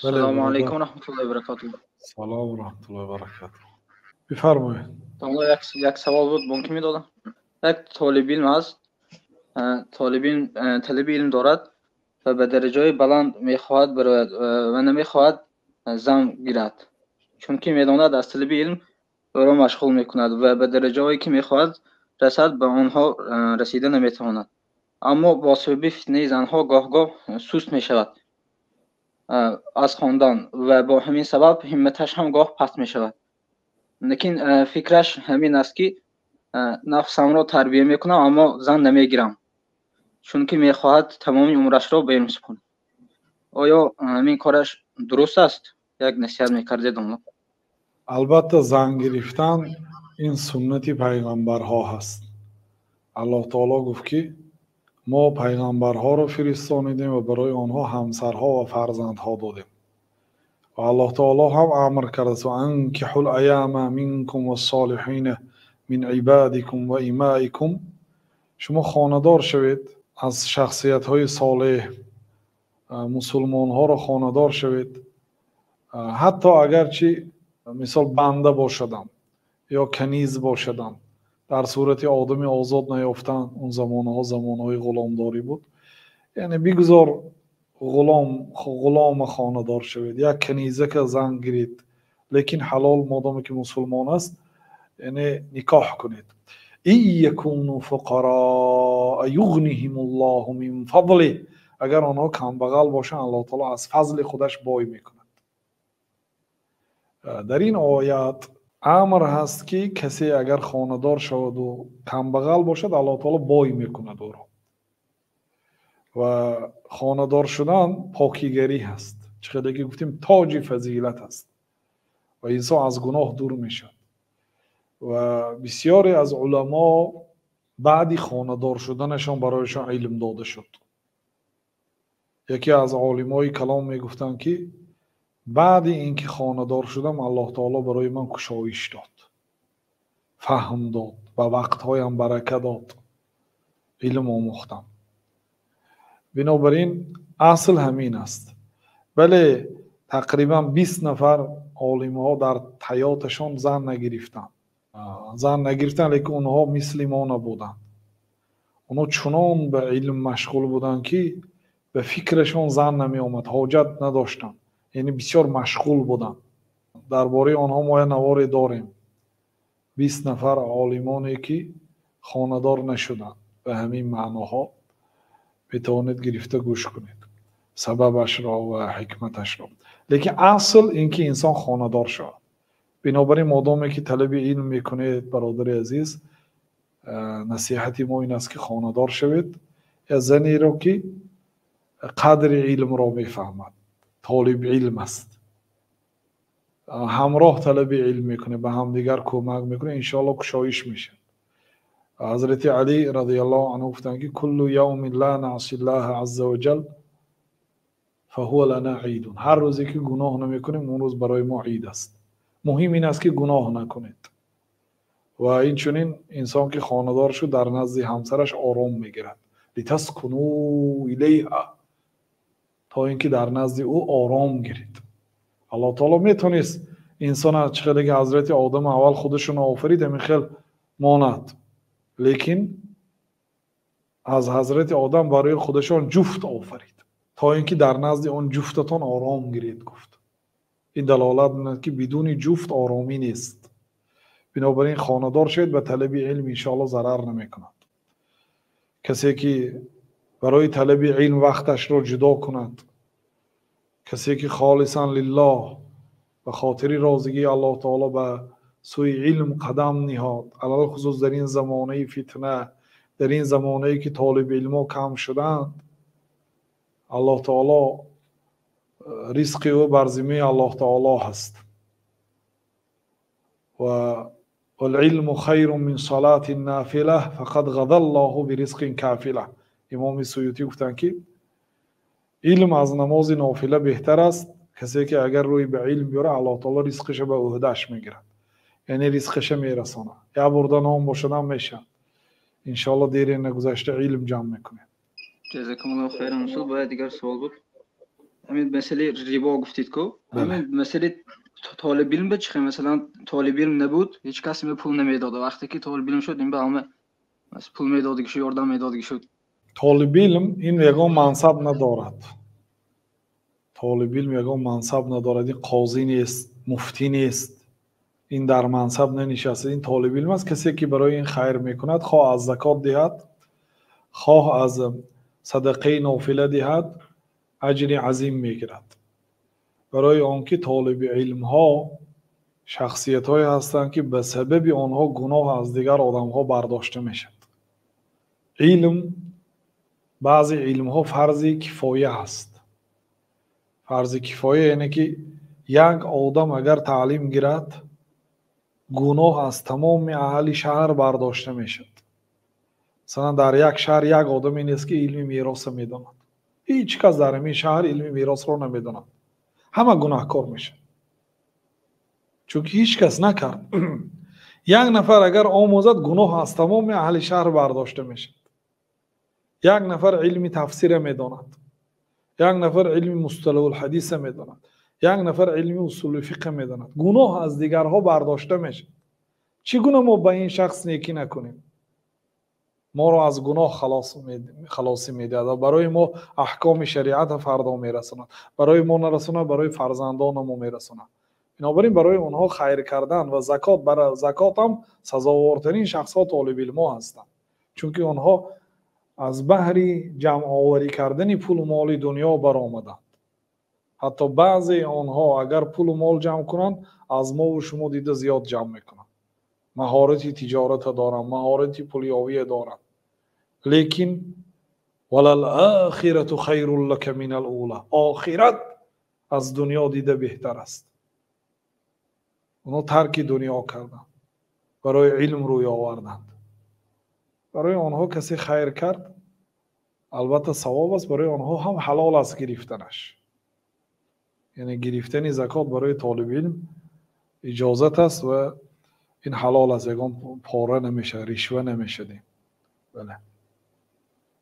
بله سلام برادر. علیکم و رحمت الله و برکاته. سلام و رحمت الله و برکاته. بفرمایید. حالا یک سوال بود ممکن میدادم. یک طالب علم است. طالب علم دارد و به درجه بلند میخواهد برود و نمیخواهد زن گیرد، چون که میداند از طالب علم او را مشغول میکند و به درجه هایی که میخواهد رسد به آنها رسیده نمیتواند. اما با سبب فتنه زنها گاه سست میشود از خواندن و با همین سبب همتش هم گاه پست میشود. لیکن فکرش همین است که نفسم را تربیه میکنم اما زن نمیگیرم، چون که میخواهد تمام عمرش را به علم سپارد. آیا همین کارش درست است؟ یک نصیحت میکردید اون. البته زن گرفتن این سنتی پیغمبرها هست. الله تعالی گفت که ما پیغمبرها رو فرستانیدیم و برای آنها همسرها و فرزندها دادیم. و الله تعالی هم امر کرده و انکحوا الایام منکم والصالحین من عبادکم و ایمائکم، شما خانه‌دار شوید از شخصیت های صالح، مسلمان ها را خانه‌دار شوید، حتی اگرچه مثال بنده باشدند یا کنیز باشدند، در صورت آدمی آزاد نیافتند. اون زمانها زمانهای غلامداری بود. یعنی بگذار غلام خانه‌دار شوید، یک کنیزه که زن گیرید، لیکن حلال مادامی که مسلمان است، یعنی نکاح کنید. ای یکونوا فقراء یغنیهم الله من فضله، اگر آنها کمبغل باشند الله تعالی از فضل خودش بای میکند. در این آیات امر هست که کسی اگر خانه‌دار شود و کمبغل باشد الله تعالی بای میکند او را. و خانه‌دار شدن پاکیگری هست، چقدر که گفتیم تاج فضیلت است و انسان از گناه دور میشد. و بسیاری از علما بعد خانه‌دار شدنشان برایشان علم داده شد. یکی از عالمای کلام میگفتند که بعد اینکه خانه‌دار شدم الله تعالی برای من کشایش داد، فهم داد و وقتهایم برکت داد، علم آموختم. بنابراین اصل همین است. ولی تقریبا 20 نفر عالم‌ها در حیاتشان زن نگرفتند. لیکن اونها مثل ما نبودند. اونها چنان به علم مشغول بودند که به فکرشان زن نمی آمد، حاجت نداشتند. یعنی بسیار مشغول بودند. درباره آنها ما نواری داریم. 20 نفر عالمانی که خانه‌دار نشدند. به همین معناها بتوانید گرفته گوش کنید سببش را و حکمتش را. لیکن اصل اینکه انسان خانه‌دار شود. بنابراین مادامی که طلب علم میکنید برادر عزیز، نصیحتی ما این است که خانه‌دار شوید. یا زنی را که قدر علم را میفهمد، طالب علم است، همراه طلب علم میکنه، به هم دیگر کمک میکنه، انشاءالله کشایش میشه. حضرت علی رضی الله عنه گفتند که کل یوم لا نعصی الله عز وجل فهو لنا عید. هر روزی که گناه نمیکنیم اون روز برای ما عید است. مهم این است که گناه نکنید. و این چنین انسان که خانه‌دار شد در نزد همسرش آرام میگیرد. لتسکنوا الیها، تا اینکه در نزد او آرام گیرید. الله تعالی میتونست انسان از چقدر که حضرت آدم اول خودشون آفرید همین خیل ماند، لیکن از حضرت آدم برای خودشان جفت آفرید تا اینکه در نزد اون جفتتان آرام گیرید. گفت این دلالت می‌کند که بدون جفت آرامی نیست. بنابراین خانه‌دار شد به طلب علم انشاءالله ضرر نمی‌کند. کسی که برای طلب علم وقتش را جدا کند، کسی که خالصا لله به خاطر رضایت الله تعالی به سوی علم قدم نهاد، علل خصوص در این زمانه فتنه، در این زمانه‌ای که طالب علم کم شدند، الله تعالی رزق او بر ذمه الله تعالی هست. و العلم خیر من صلاة نافله فقد غذا الله برزق کافله. امام سیوطی گفتند که علم از نماز نافله بهتر است. کسی که اگر روی به علم بیاره الله تعالی رزقش به عهدهش میگیرد، یعنی رزقش میرسانه. یا برده نام باشدن میشه. انشاءالله دیری نگذشته علم جمع میکنه. جزاکم الله خیر. باید دیگر سوال بود. همین مسئله ریبا گفتید کو همین مسئله طالب علم بچخه مثلا طالب علم نبود هیچ کسی به پول نمیداد وقتی که طالب علم شد این به همه پول میداد که یاردم میداد که شد طالب علم این یگان منصب ندارد طالب علم یگان منصب ندارد این قاضی نیست مفتی نیست این در منصب ننشسته این طالب علم است کسی که برای این خیر میکند خواه از زکات دهد خواه از صدقه نافله دهد اجر عظیم میگیرد برای آنکه طالب علم ها شخصیت های هستند که به سبب آنها گناه از دیگر آدم ها برداشته میشد علم بعضی علم ها فرض کفایه هست فرض کفایه یعنی که یک آدم اگر تعلیم گیرد گناه از تمام اهل شهر برداشته میشد مثلا در یک شهر یک آدمی نیست که علم میراث میداند هیچ کس در این شهر علم میراث رو نمیداند همه گناهکار میشه چون هیچ کس نکرد یک نفر اگر آموزد گناه از تمام اهل شهر برداشته میشه یک نفر علم تفسیر میداند یک نفر علم مصطلح الحدیث میداند یک نفر علم اصول فقه میداند گناه از دیگرها برداشته میشه چگونه ما به این شخص نیکی نکنیم ما رو از گناه خلاصی میدهد برای ما احکام شریعت فردا میرساند برای ما نرساند برای فرزندان ما میرساند بنابراین برای اونها خیر کردن و زکات برای زکات هم سزاوارترین شخص ها طالب علم هستند چون که اونها از بهر جمع آوری کردن پول و مال دنیا برآمدند حتی بعضی آنها اگر پول و مال جمع کنند از ما و شما دیده زیاد جمع میکنند مهارت تجارت دارند مهارت پولیاوی دارند لیکن وللآخرة خیر لک من الاولی آخرت از دنیا دیده بهتر است اونا ترک دنیا کردند برای علم روی آوردند برای آنها کسی خیر کرد البته ثواب است برای آنها هم حلال است گرفتنش یعنی گرفتن زکات برای طالب علم اجازت است و این حلال است یگان پاره نمیشه رشوه نمیشه بله